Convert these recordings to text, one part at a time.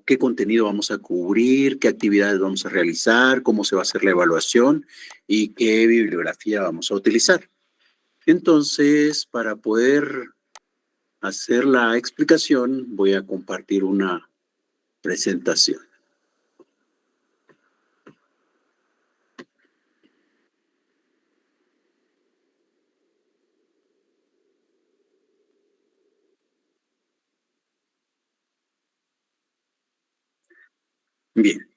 qué contenido vamos a cubrir, qué actividades vamos a realizar, cómo se va a hacer la evaluación y qué bibliografía vamos a utilizar. Entonces, para poder hacer la explicación, voy a compartir una presentación. Bien,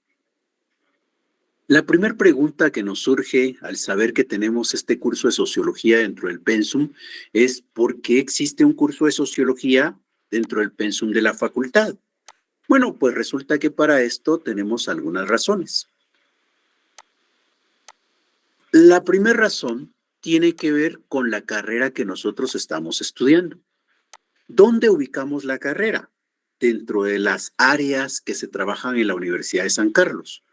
la primera pregunta que nos surge al saber que tenemos este curso de sociología dentro del pensum es ¿por qué existe un curso de sociología dentro del pensum de la facultad? Bueno, pues resulta que para esto tenemos algunas razones. La primera razón tiene que ver con la carrera que nosotros estamos estudiando. ¿Dónde ubicamos la carrera? Dentro de las áreas que se trabajan en la Universidad de San Carlos.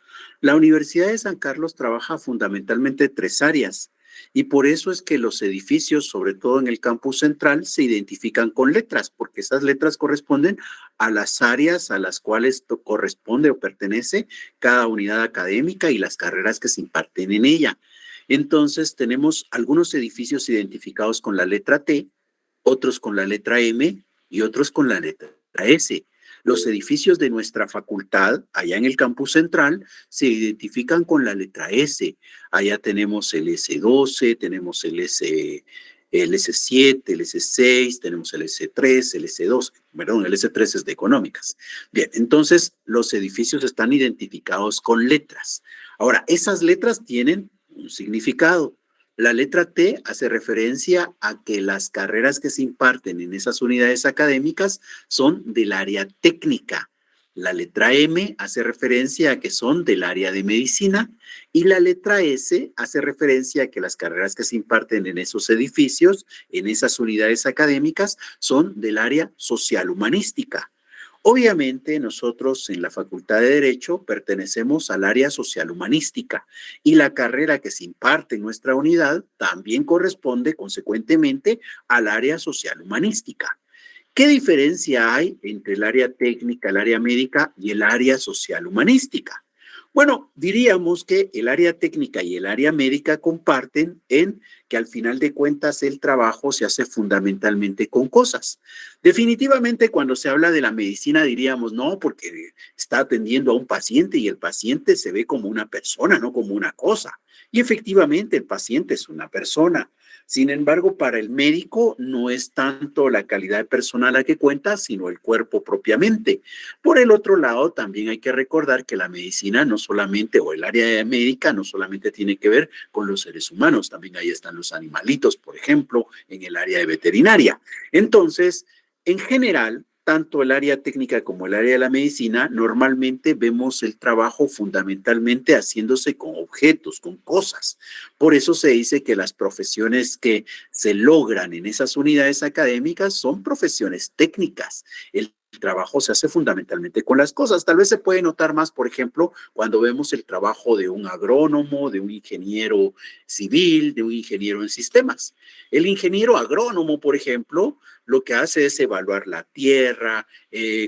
La Universidad de San Carlos trabaja fundamentalmente tres áreas y por eso es que los edificios, sobre todo en el campus central, se identifican con letras, porque esas letras corresponden a las áreas a las cuales corresponde o pertenece cada unidad académica y las carreras que se imparten en ella. Entonces, tenemos algunos edificios identificados con la letra T, otros con la letra M y otros con la letra S. Los edificios de nuestra facultad, allá en el campus central, se identifican con la letra S. Allá tenemos el S12, tenemos el S7, el S6, tenemos el S3, el S2, perdón, el S3 es de económicas. Bien, entonces los edificios están identificados con letras. Ahora, esas letras tienen un significado. La letra T hace referencia a que las carreras que se imparten en esas unidades académicas son del área técnica. La letra M hace referencia a que son del área de medicina y la letra S hace referencia a que las carreras que se imparten en esos edificios, en esas unidades académicas, son del área social humanística. Obviamente nosotros en la Facultad de Derecho pertenecemos al área social humanística y la carrera que se imparte en nuestra unidad también corresponde consecuentemente al área social humanística. ¿Qué diferencia hay entre el área técnica, el área médica y el área social humanística? Bueno, diríamos que el área técnica y el área médica comparten en que al final de cuentas el trabajo se hace fundamentalmente con cosas. Definitivamente cuando se habla de la medicina diríamos no, porque está atendiendo a un paciente y el paciente se ve como una persona, no como una cosa. Y efectivamente el paciente es una persona. Sin embargo, para el médico no es tanto la calidad personal la que cuenta, sino el cuerpo propiamente. Por el otro lado, también hay que recordar que la medicina no solamente, o el área médica, no solamente tiene que ver con los seres humanos, también ahí están los animalitos, por ejemplo, en el área de veterinaria. Entonces, en general, tanto el área técnica como el área de la medicina, normalmente vemos el trabajo fundamentalmente haciéndose con objetos, con cosas. Por eso se dice que las profesiones que se logran en esas unidades académicas son profesiones técnicas. El trabajo se hace fundamentalmente con las cosas. Tal vez se puede notar más, por ejemplo, cuando vemos el trabajo de un agrónomo, de un ingeniero civil, de un ingeniero en sistemas. El ingeniero agrónomo, por ejemplo, lo que hace es evaluar la tierra,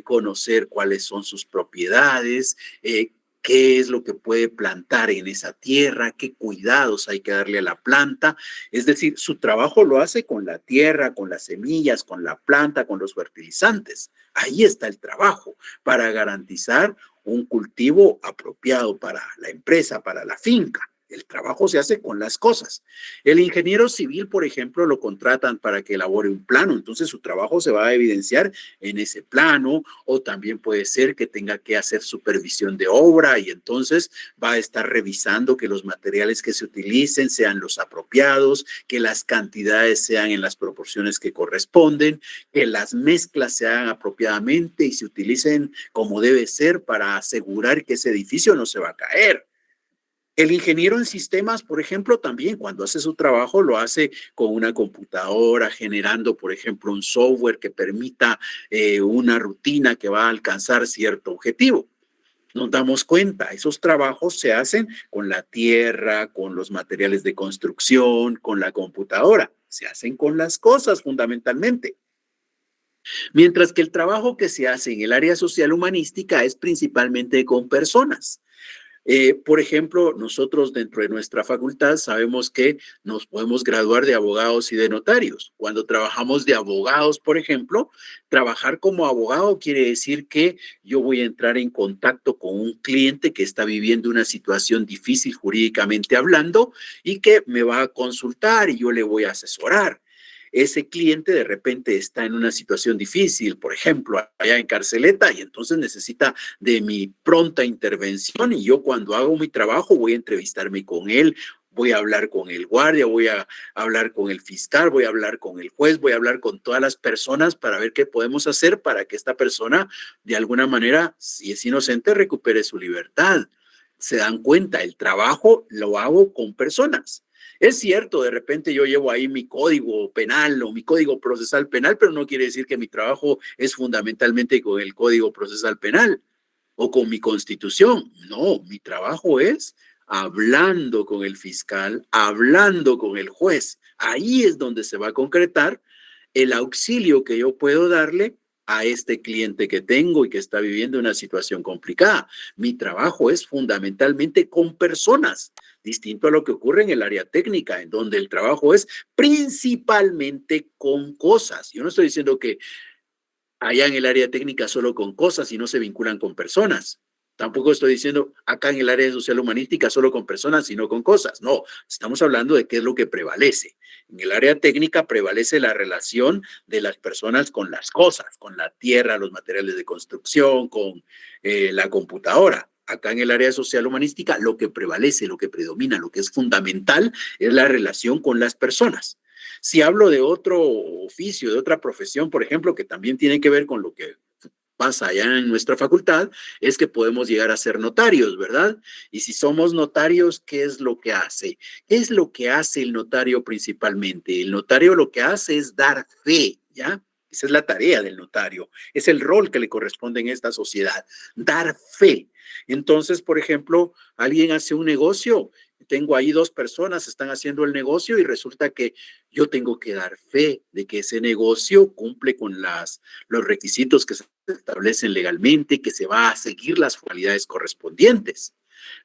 conocer cuáles son sus propiedades, qué es lo que puede plantar en esa tierra, qué cuidados hay que darle a la planta. Es decir, su trabajo lo hace con la tierra, con las semillas, con la planta, con los fertilizantes. Ahí está el trabajo para garantizar un cultivo apropiado para la empresa, para la finca. El trabajo se hace con las cosas. El ingeniero civil, por ejemplo, lo contratan para que elabore un plano, entonces su trabajo se va a evidenciar en ese plano, o también puede ser que tenga que hacer supervisión de obra y entonces va a estar revisando que los materiales que se utilicen sean los apropiados, que las cantidades sean en las proporciones que corresponden, que las mezclas se hagan apropiadamente y se utilicen como debe ser para asegurar que ese edificio no se va a caer. El ingeniero en sistemas, por ejemplo, también cuando hace su trabajo lo hace con una computadora, generando, por ejemplo, un software que permita una rutina que va a alcanzar cierto objetivo. Nos damos cuenta, esos trabajos se hacen con la tierra, con los materiales de construcción, con la computadora, se hacen con las cosas fundamentalmente. Mientras que el trabajo que se hace en el área social humanística es principalmente con personas. Por ejemplo, nosotros dentro de nuestra facultad sabemos que nos podemos graduar de abogados y de notarios. Cuando trabajamos de abogados, por ejemplo, trabajar como abogado quiere decir que yo voy a entrar en contacto con un cliente que está viviendo una situación difícil jurídicamente hablando y que me va a consultar y yo le voy a asesorar. Ese cliente de repente está en una situación difícil, por ejemplo, allá en Carceleta, y entonces necesita de mi pronta intervención y yo cuando hago mi trabajo voy a entrevistarme con él, voy a hablar con el guardia, voy a hablar con el fiscal, voy a hablar con el juez, voy a hablar con todas las personas para ver qué podemos hacer para que esta persona de alguna manera, si es inocente, recupere su libertad. Se dan cuenta, el trabajo lo hago con personas. Es cierto, de repente yo llevo ahí mi código penal o mi código procesal penal, pero no quiere decir que mi trabajo es fundamentalmente con el código procesal penal o con mi constitución. No, mi trabajo es hablando con el fiscal, hablando con el juez. Ahí es donde se va a concretar el auxilio que yo puedo darle a este cliente que tengo y que está viviendo una situación complicada. Mi trabajo es fundamentalmente con personas, distinto a lo que ocurre en el área técnica, en donde el trabajo es principalmente con cosas. Yo no estoy diciendo que allá en el área técnica solo con cosas y no se vinculan con personas. Tampoco estoy diciendo acá en el área social humanística solo con personas y no con cosas. No, estamos hablando de qué es lo que prevalece. En el área técnica prevalece la relación de las personas con las cosas, con la tierra, los materiales de construcción, con la computadora. Acá en el área social humanística lo que prevalece, lo que predomina, lo que es fundamental es la relación con las personas. Si hablo de otro oficio, de otra profesión, por ejemplo, que también tiene que ver con lo que pasa allá en nuestra facultad, es que podemos llegar a ser notarios, ¿verdad? Y si somos notarios, ¿qué es lo que hace? ¿Qué es lo que hace el notario principalmente? El notario lo que hace es dar fe, ¿ya? Esa es la tarea del notario, es el rol que le corresponde en esta sociedad, dar fe. Entonces, por ejemplo, alguien hace un negocio, tengo ahí dos personas, están haciendo el negocio y resulta que yo tengo que dar fe de que ese negocio cumple con los requisitos que se establecen legalmente, que se va a seguir las formalidades correspondientes.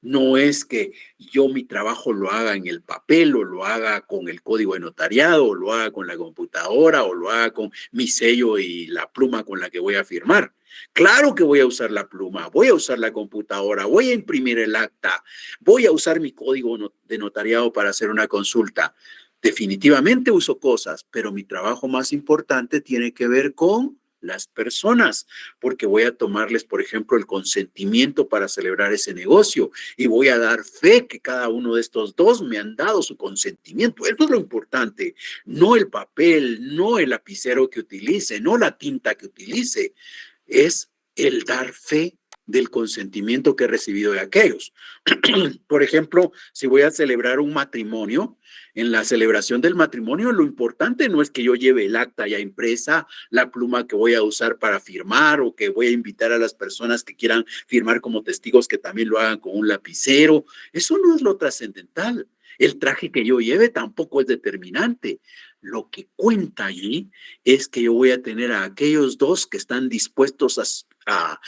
No es que yo mi trabajo lo haga en el papel o lo haga con el código de notariado o lo haga con la computadora o lo haga con mi sello y la pluma con la que voy a firmar. Claro que voy a usar la pluma, voy a usar la computadora, voy a imprimir el acta, voy a usar mi código de notariado para hacer una consulta. Definitivamente uso cosas, pero mi trabajo más importante tiene que ver con las personas, porque voy a tomarles, por ejemplo, el consentimiento para celebrar ese negocio y voy a dar fe que cada uno de estos dos me han dado su consentimiento. Eso es lo importante, no el papel, no el lapicero que utilice, no la tinta que utilice, es el dar fe del consentimiento que he recibido de aquellos. Por ejemplo, si voy a celebrar un matrimonio, en la celebración del matrimonio lo importante no es que yo lleve el acta ya impresa, la pluma que voy a usar para firmar o que voy a invitar a las personas que quieran firmar como testigos que también lo hagan con un lapicero. Eso no es lo trascendental. El traje que yo lleve tampoco es determinante. Lo que cuenta allí es que yo voy a tener a aquellos dos que están dispuestos a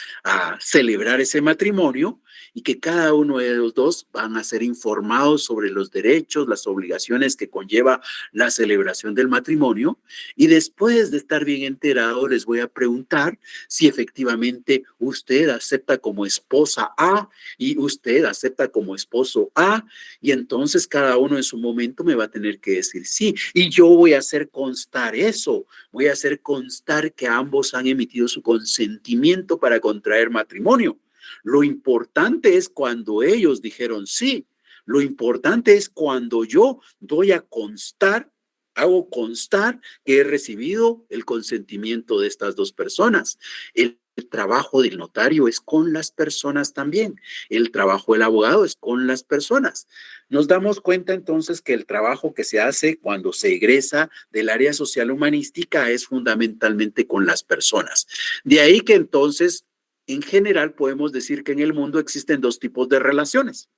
celebrar ese matrimonio y que cada uno de los dos van a ser informados sobre los derechos, las obligaciones que conlleva la celebración del matrimonio. Y después de estar bien enterado, les voy a preguntar si efectivamente usted acepta como esposa A y usted acepta como esposo A. Y entonces cada uno en su momento me va a tener que decir sí. Y yo voy a hacer constar eso. Voy a hacer constar que ambos han emitido su consentimiento para contraer matrimonio. Lo importante es cuando ellos dijeron sí. Lo importante es cuando yo doy a constar, hago constar que he recibido el consentimiento de estas dos personas. El trabajo del notario es con las personas también. El trabajo del abogado es con las personas. Nos damos cuenta entonces que el trabajo que se hace cuando se egresa del área social humanística es fundamentalmente con las personas. De ahí que entonces, en general, podemos decir que en el mundo existen dos tipos de relaciones.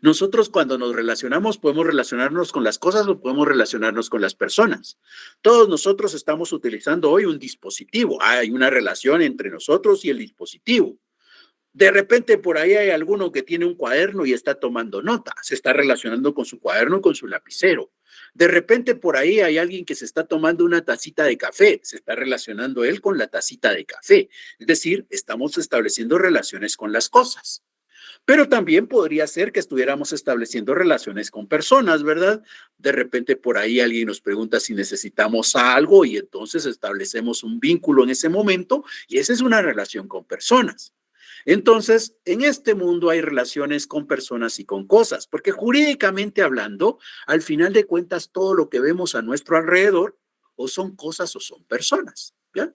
Nosotros cuando nos relacionamos podemos relacionarnos con las cosas o podemos relacionarnos con las personas. Todos nosotros estamos utilizando hoy un dispositivo. Hay una relación entre nosotros y el dispositivo. De repente por ahí hay alguno que tiene un cuaderno y está tomando nota, se está relacionando con su cuaderno y con su lapicero. De repente por ahí hay alguien que se está tomando una tacita de café, se está relacionando él con la tacita de café. Es decir, estamos estableciendo relaciones con las cosas. Pero también podría ser que estuviéramos estableciendo relaciones con personas, ¿verdad? De repente por ahí alguien nos pregunta si necesitamos algo y entonces establecemos un vínculo en ese momento y esa es una relación con personas. Entonces, en este mundo hay relaciones con personas y con cosas, porque jurídicamente hablando, al final de cuentas, todo lo que vemos a nuestro alrededor o son cosas o son personas, ¿ya?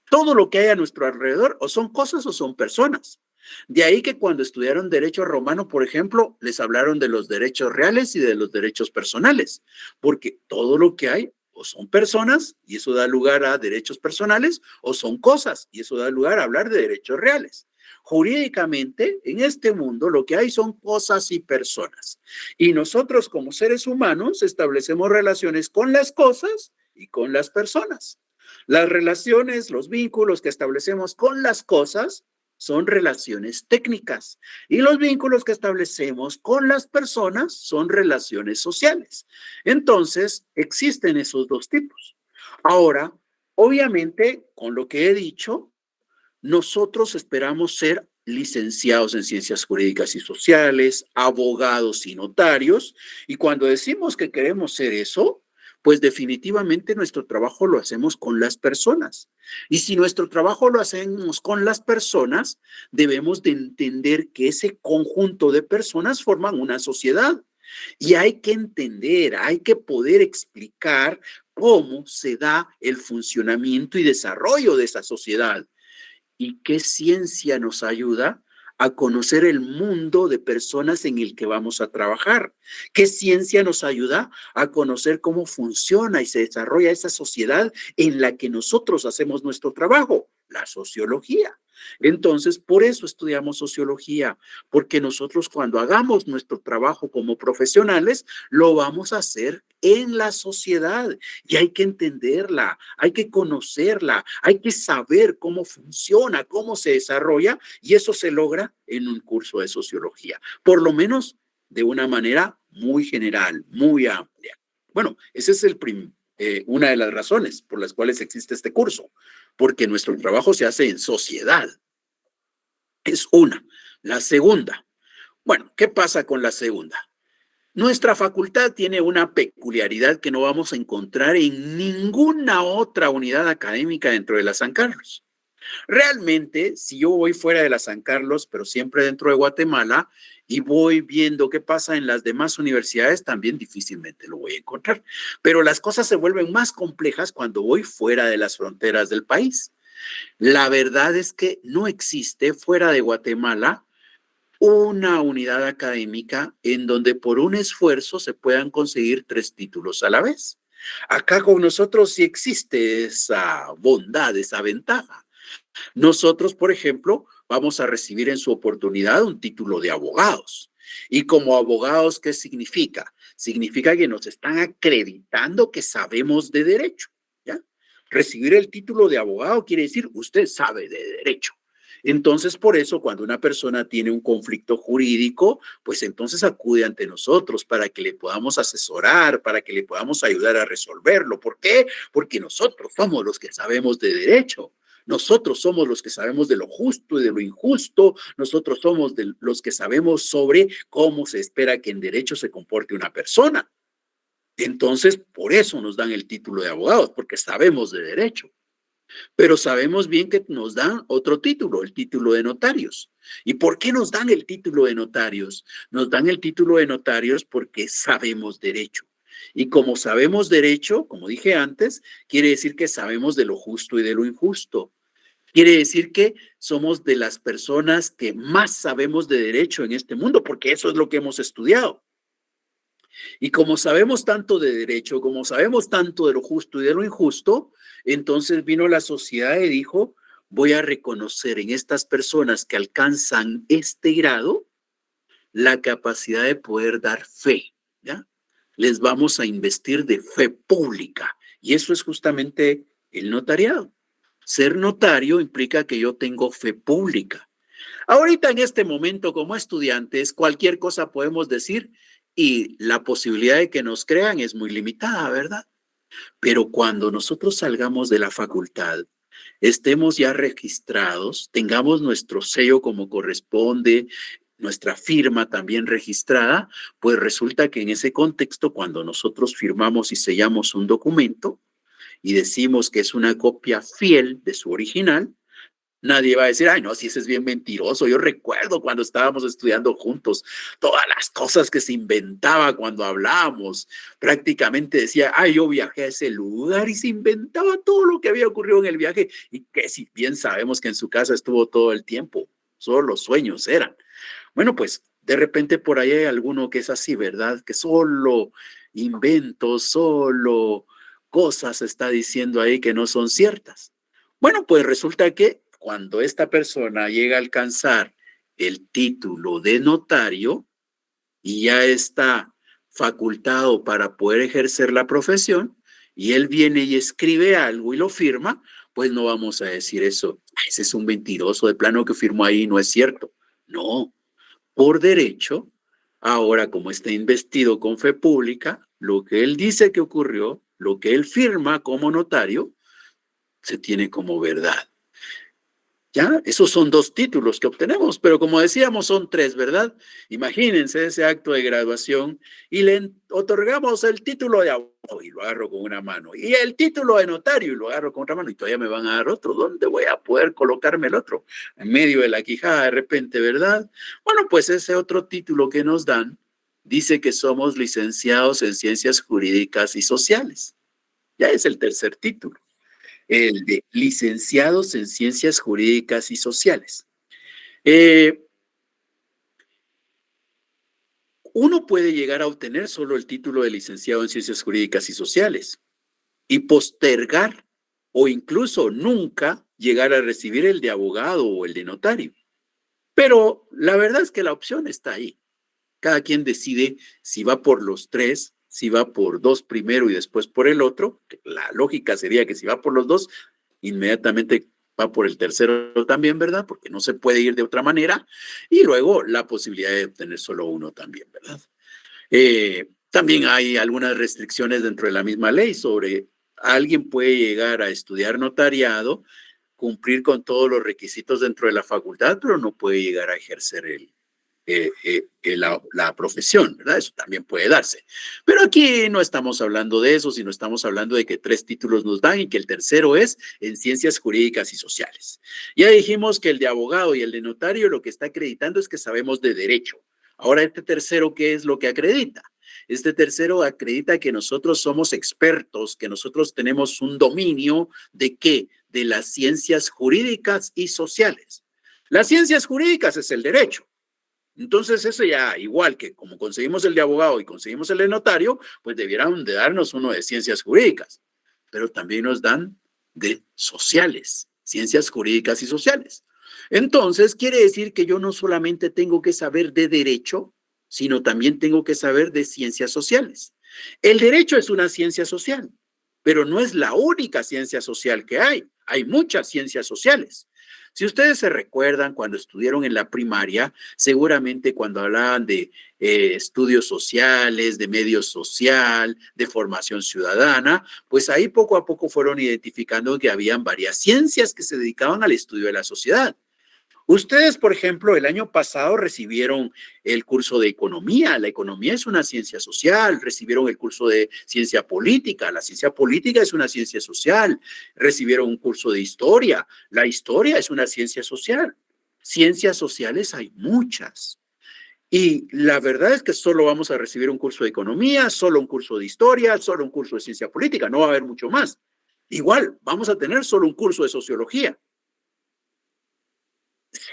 Todo lo que hay a nuestro alrededor o son cosas o son personas. De ahí que cuando estudiaron derecho romano, por ejemplo, les hablaron de los derechos reales y de los derechos personales, porque todo lo que hay o son personas y eso da lugar a derechos personales o son cosas y eso da lugar a hablar de derechos reales. Jurídicamente, en este mundo, lo que hay son cosas y personas. Y nosotros como seres humanos establecemos relaciones con las cosas y con las personas. Las relaciones, los vínculos que establecemos con las cosas son relaciones técnicas y los vínculos que establecemos con las personas son relaciones sociales. Entonces, existen esos dos tipos. Ahora, obviamente, con lo que he dicho, nosotros esperamos ser licenciados en ciencias jurídicas y sociales, abogados y notarios, y cuando decimos que queremos ser eso, pues definitivamente nuestro trabajo lo hacemos con las personas. Y si nuestro trabajo lo hacemos con las personas, debemos de entender que ese conjunto de personas forman una sociedad. Y hay que entender, hay que poder explicar cómo se da el funcionamiento y desarrollo de esa sociedad. ¿Y qué ciencia nos ayuda a conocer el mundo de personas en el que vamos a trabajar? ¿Qué ciencia nos ayuda a conocer cómo funciona y se desarrolla esa sociedad en la que nosotros hacemos nuestro trabajo? La sociología. Entonces, por eso estudiamos sociología, porque nosotros cuando hagamos nuestro trabajo como profesionales, lo vamos a hacer en la sociedad y hay que entenderla, hay que conocerla, hay que saber cómo funciona, cómo se desarrolla y eso se logra en un curso de sociología, por lo menos de una manera muy general, muy amplia. Bueno, esa es una de las razones por las cuales existe este curso, porque nuestro trabajo se hace en sociedad. Es una. La segunda. Bueno, ¿qué pasa con la segunda? Nuestra facultad tiene una peculiaridad que no vamos a encontrar en ninguna otra unidad académica dentro de la San Carlos. Realmente, si yo voy fuera de la San Carlos, pero siempre dentro de Guatemala, y voy viendo qué pasa en las demás universidades, también difícilmente lo voy a encontrar. Pero las cosas se vuelven más complejas cuando voy fuera de las fronteras del país. La verdad es que no existe fuera de Guatemala una unidad académica en donde por un esfuerzo se puedan conseguir 3 títulos a la vez. Acá con nosotros sí existe esa bondad, esa ventaja. Nosotros, por ejemplo, vamos a recibir en su oportunidad un título de abogados. Y como abogados, ¿qué significa? Significa que nos están acreditando que sabemos de derecho, ¿ya? Recibir el título de abogado quiere decir usted sabe de derecho. Entonces, por eso, cuando una persona tiene un conflicto jurídico, pues entonces acude ante nosotros para que le podamos asesorar, para que le podamos ayudar a resolverlo. ¿Por qué? Porque nosotros somos los que sabemos de derecho. Nosotros somos los que sabemos de lo justo y de lo injusto. Nosotros somos los que sabemos sobre cómo se espera que en derecho se comporte una persona. Entonces, por eso nos dan el título de abogados, porque sabemos de derecho. Pero sabemos bien que nos dan otro título, el título de notarios. ¿Y por qué nos dan el título de notarios? Nos dan el título de notarios porque sabemos derecho. Y como sabemos derecho, como dije antes, quiere decir que sabemos de lo justo y de lo injusto. Quiere decir que somos de las personas que más sabemos de derecho en este mundo, porque eso es lo que hemos estudiado. Y como sabemos tanto de derecho, como sabemos tanto de lo justo y de lo injusto, entonces vino la sociedad y dijo, voy a reconocer en estas personas que alcanzan este grado la capacidad de poder dar fe, ¿ya? Les vamos a investir de fe pública. Y eso es justamente el notariado. Ser notario implica que yo tengo fe pública. Ahorita en este momento, como estudiantes, cualquier cosa podemos decir y la posibilidad de que nos crean es muy limitada, ¿verdad? Pero cuando nosotros salgamos de la facultad, estemos ya registrados, tengamos nuestro sello como corresponde, nuestra firma también registrada, pues resulta que en ese contexto, cuando nosotros firmamos y sellamos un documento y decimos que es una copia fiel de su original, nadie va a decir, ay, no, si ese es bien mentiroso. Yo recuerdo cuando estábamos estudiando juntos, todas las cosas que se inventaba cuando hablábamos. Prácticamente decía, ay, yo viajé a ese lugar y se inventaba todo lo que había ocurrido en el viaje. Y que si bien sabemos que en su casa estuvo todo el tiempo, solo los sueños eran. Bueno, pues de repente por ahí hay alguno que es así, ¿verdad? Que solo inventos, solo cosas está diciendo ahí que no son ciertas. Bueno, pues resulta que cuando esta persona llega a alcanzar el título de notario y ya está facultado para poder ejercer la profesión, y él viene y escribe algo y lo firma, pues no vamos a decir eso, ese es un mentiroso, de plano que firmó ahí, no es cierto. No, por derecho, ahora como está investido con fe pública, lo que él dice que ocurrió, lo que él firma como notario, se tiene como verdad. Ya, esos son dos títulos que obtenemos, pero como decíamos, son tres, ¿verdad? Imagínense ese acto de graduación y le otorgamos el título de abogado y lo agarro con una mano, y el título de notario y lo agarro con otra mano, y todavía me van a dar otro. ¿Dónde voy a poder colocarme el otro? En medio de la quijada de repente, ¿verdad? Bueno, pues ese otro título que nos dan dice que somos licenciados en ciencias jurídicas y sociales. Ya es el tercer título, el de licenciados en ciencias jurídicas y sociales. Eh, Uno puede llegar a obtener solo el título de licenciado en ciencias jurídicas y sociales y postergar o incluso nunca llegar a recibir el de abogado o el de notario. Pero la verdad es que la opción está ahí. Cada quien decide si va por los tres, si va por dos primero y después por el otro. La lógica sería que si va por los dos, inmediatamente va por el tercero también, ¿verdad? Porque no se puede ir de otra manera. Y luego la posibilidad de obtener solo uno también, ¿verdad? También hay algunas restricciones dentro de la misma ley sobre alguien puede llegar a estudiar notariado, cumplir con todos los requisitos dentro de la facultad, pero no puede llegar a ejercer la profesión, ¿verdad? Eso también puede darse. Pero aquí no estamos hablando de eso, sino estamos hablando de que tres títulos nos dan y que el tercero es en ciencias jurídicas y sociales. Ya dijimos que el de abogado y el de notario lo que está acreditando es que sabemos de derecho. Ahora, este tercero, ¿qué es lo que acredita? Este tercero acredita que nosotros somos expertos, que nosotros tenemos un dominio de qué? De las ciencias jurídicas y sociales. Las ciencias jurídicas es el derecho. Entonces, eso ya, igual que como conseguimos el de abogado y conseguimos el de notario, pues debieran de darnos uno de ciencias jurídicas, pero también nos dan de sociales, ciencias jurídicas y sociales. Entonces, quiere decir que yo no solamente tengo que saber de derecho, sino también tengo que saber de ciencias sociales. El derecho es una ciencia social, pero no es la única ciencia social que hay. Hay muchas ciencias sociales. Si ustedes se recuerdan cuando estuvieron en la primaria, seguramente cuando hablaban de estudios sociales, de medio social, de formación ciudadana, pues ahí poco a poco fueron identificando que habían varias ciencias que se dedicaban al estudio de la sociedad. Ustedes, por ejemplo, el año pasado recibieron el curso de economía. La economía es una ciencia social. Recibieron el curso de ciencia política. La ciencia política es una ciencia social. Recibieron un curso de historia. La historia es una ciencia social. Ciencias sociales hay muchas. Y la verdad es que solo vamos a recibir un curso de economía, solo un curso de historia, solo un curso de ciencia política. No va a haber mucho más. Igual, vamos a tener solo un curso de sociología.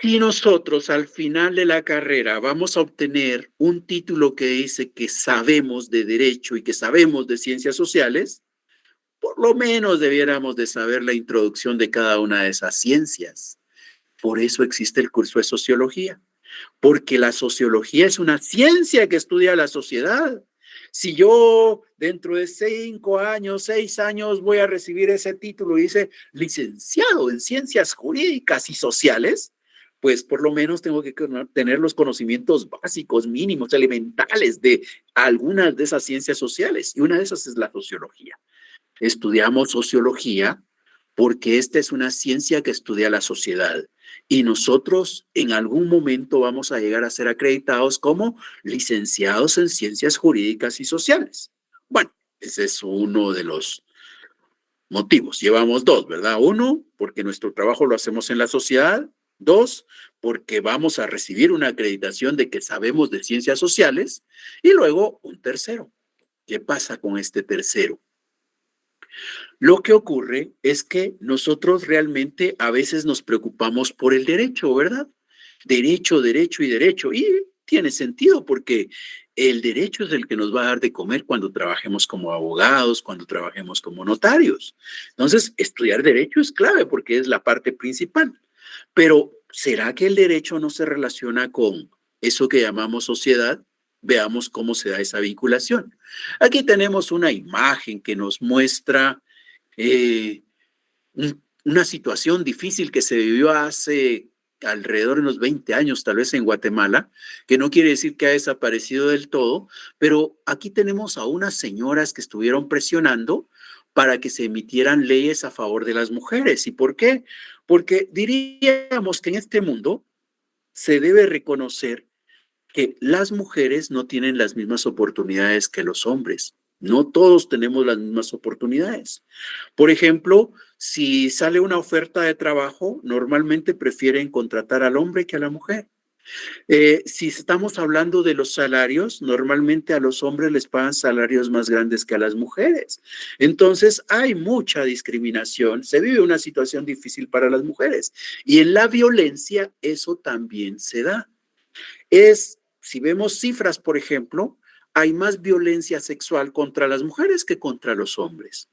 Si nosotros al final de la carrera vamos a obtener un título que dice que sabemos de derecho y que sabemos de ciencias sociales, por lo menos debiéramos de saber la introducción de cada una de esas ciencias. Por eso existe el curso de sociología. porque la sociología es una ciencia que estudia la sociedad. Si yo dentro de 5 años, 6 años voy a recibir ese título y dice licenciado en ciencias jurídicas y sociales, pues por lo menos tengo que tener los conocimientos básicos, mínimos, elementales de algunas de esas ciencias sociales. Y una de esas es la sociología. Estudiamos sociología porque esta es una ciencia que estudia la sociedad y nosotros en algún momento vamos a llegar a ser acreditados como licenciados en ciencias jurídicas y sociales. Bueno, ese es uno de los motivos. Llevamos dos, ¿verdad? Uno, porque nuestro trabajo lo hacemos en la sociedad. Dos, porque vamos a recibir una acreditación de que sabemos de ciencias sociales. Y luego un tercero. ¿Qué pasa con este tercero? Lo que ocurre es que nosotros realmente a veces nos preocupamos por el derecho, ¿verdad? Derecho, derecho y derecho. Y tiene sentido porque el derecho es el que nos va a dar de comer cuando trabajemos como abogados, cuando trabajemos como notarios. Entonces, estudiar derecho es clave porque es la parte principal. Pero, ¿será que el derecho no se relaciona con eso que llamamos sociedad? Veamos cómo se da esa vinculación. Aquí tenemos una imagen que nos muestra una situación difícil que se vivió hace alrededor de unos 20 años, tal vez en Guatemala, que no quiere decir que ha desaparecido del todo, pero aquí tenemos a unas señoras que estuvieron presionando para que se emitieran leyes a favor de las mujeres. ¿Y por qué? Porque diríamos que en este mundo se debe reconocer que las mujeres no tienen las mismas oportunidades que los hombres. No todos tenemos las mismas oportunidades. Por ejemplo, si sale una oferta de trabajo, normalmente prefieren contratar al hombre que a la mujer. Si estamos hablando de los salarios, normalmente a los hombres les pagan salarios más grandes que a las mujeres. Entonces, hay mucha discriminación. Se vive una situación difícil para las mujeres. Y en la violencia, eso también se da. Si vemos cifras, por ejemplo, hay más violencia sexual contra las mujeres que contra los hombres.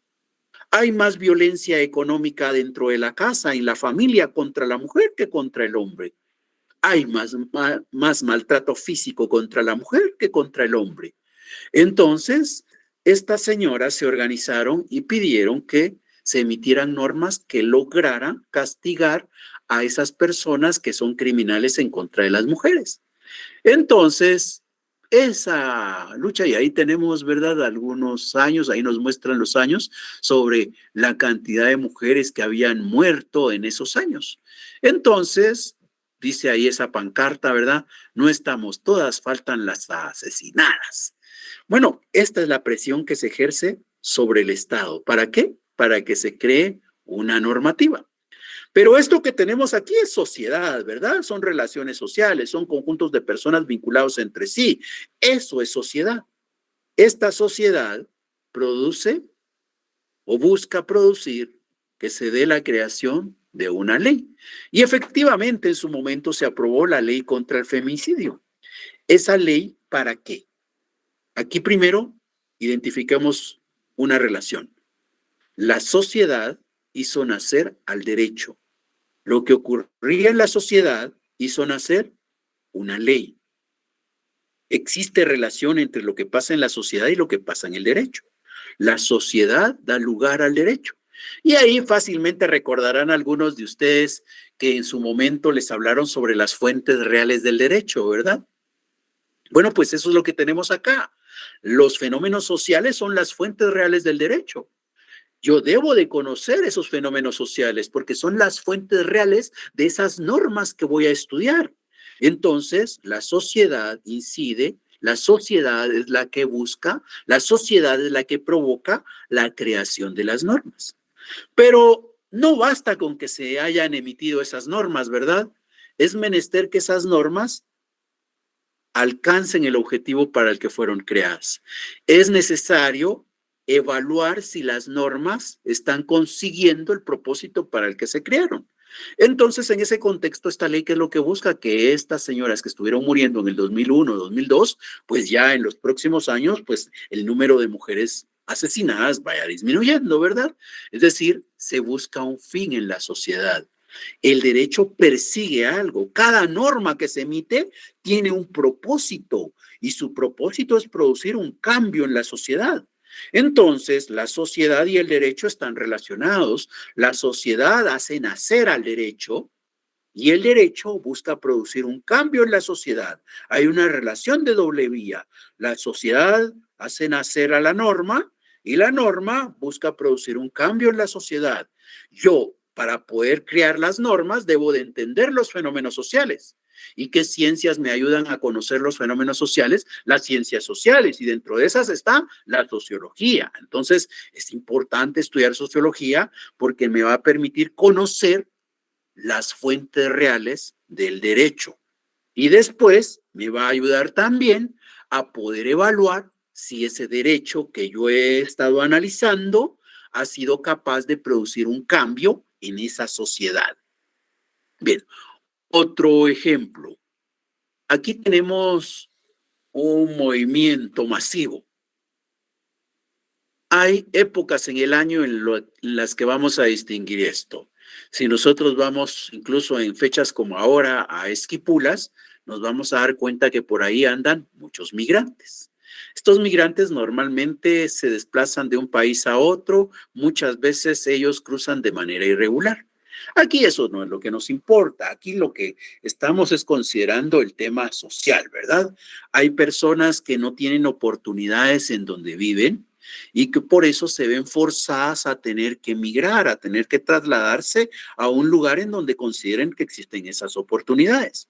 Hay más violencia económica dentro de la casa, en la familia, contra la mujer que contra el hombre. Hay más maltrato físico contra la mujer que contra el hombre. Entonces, estas señoras se organizaron y pidieron que se emitieran normas que lograran castigar a esas personas que son criminales en contra de las mujeres. Entonces, esa lucha, y ahí tenemos, ¿verdad? Algunos años, ahí nos muestran los años sobre la cantidad de mujeres que habían muerto en esos años. Entonces, dice ahí esa pancarta, ¿verdad? No estamos todas, faltan las asesinadas. Bueno, esta es la presión que se ejerce sobre el Estado. ¿Para qué? Para que se cree una normativa. Pero esto que tenemos aquí es sociedad, ¿verdad? Son relaciones sociales, son conjuntos de personas vinculados entre sí. Eso es sociedad. Esta sociedad produce o busca producir que se dé la creación de una ley. Y efectivamente en su momento se aprobó la ley contra el femicidio. ¿Esa ley para qué? Aquí primero identifiquemos una relación. La sociedad hizo nacer al derecho. Lo que ocurría en la sociedad hizo nacer una ley. Existe relación entre lo que pasa en la sociedad y lo que pasa en el derecho. La sociedad da lugar al derecho. Y ahí fácilmente recordarán algunos de ustedes que en su momento les hablaron sobre las fuentes reales del derecho, ¿verdad? Bueno, pues eso es lo que tenemos acá. Los fenómenos sociales son las fuentes reales del derecho. Yo debo de conocer esos fenómenos sociales porque son las fuentes reales de esas normas que voy a estudiar. Entonces, la sociedad incide, la sociedad es la que busca, la sociedad es la que provoca la creación de las normas. Pero no basta con que se hayan emitido esas normas, ¿verdad? Es menester que esas normas alcancen el objetivo para el que fueron creadas. Es necesario evaluar si las normas están consiguiendo el propósito para el que se crearon. Entonces, en ese contexto, esta ley, ¿qué es lo que busca? Que estas señoras que estuvieron muriendo en el 2001, 2002, pues ya en los próximos años, pues el número de mujeres asesinadas vaya disminuyendo, ¿verdad? Es decir, se busca un fin en la sociedad. El derecho persigue algo. Cada norma que se emite tiene un propósito y su propósito es producir un cambio en la sociedad. Entonces, la sociedad y el derecho están relacionados. La sociedad hace nacer al derecho y el derecho busca producir un cambio en la sociedad. Hay una relación de doble vía. La sociedad hace nacer a la norma y la norma busca producir un cambio en la sociedad. Yo, para poder crear las normas, debo de entender los fenómenos sociales. ¿Y qué ciencias me ayudan a conocer los fenómenos sociales? Las ciencias sociales, y dentro de esas está la sociología. Entonces, es importante estudiar sociología porque me va a permitir conocer las fuentes reales del derecho. Y después me va a ayudar también a poder evaluar si ese derecho que yo he estado analizando ha sido capaz de producir un cambio en esa sociedad. Bien, otro ejemplo. Aquí tenemos un movimiento masivo. Hay épocas en el año en las que vamos a distinguir esto. Si nosotros vamos incluso en fechas como ahora a Esquipulas, nos vamos a dar cuenta que por ahí andan muchos migrantes. Estos migrantes normalmente se desplazan de un país a otro, muchas veces ellos cruzan de manera irregular. Aquí eso no es lo que nos importa, aquí lo que estamos es considerando el tema social, ¿verdad? Hay personas que no tienen oportunidades en donde viven, y que por eso se ven forzadas a tener que emigrar, a tener que trasladarse a un lugar en donde consideren que existen esas oportunidades.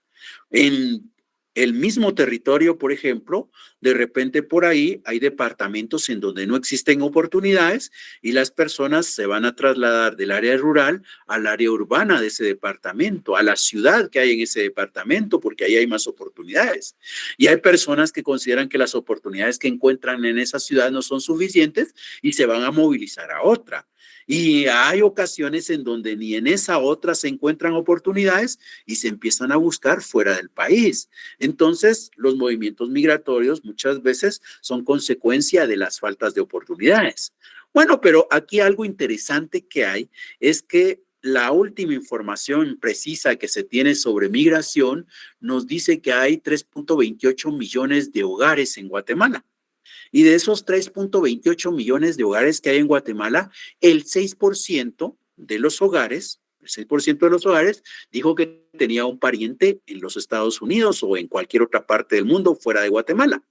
En el mismo territorio, por ejemplo, de repente por ahí hay departamentos en donde no existen oportunidades y las personas se van a trasladar del área rural al área urbana de ese departamento, a la ciudad que hay en ese departamento, porque ahí hay más oportunidades. Y hay personas que consideran que las oportunidades que encuentran en esa ciudad no son suficientes y se van a movilizar a otra. Y hay ocasiones en donde ni en esa otra se encuentran oportunidades y se empiezan a buscar fuera del país. Entonces, los movimientos migratorios muchas veces son consecuencia de las faltas de oportunidades. Bueno, pero aquí algo interesante que hay es que la última información precisa que se tiene sobre migración nos dice que hay 3.28 millones de hogares en Guatemala. Y de esos 3.28 millones de hogares que hay en Guatemala, el 6% de los hogares, el 6% de los hogares dijo que tenía un pariente en los Estados Unidos o en cualquier otra parte del mundo fuera de Guatemala.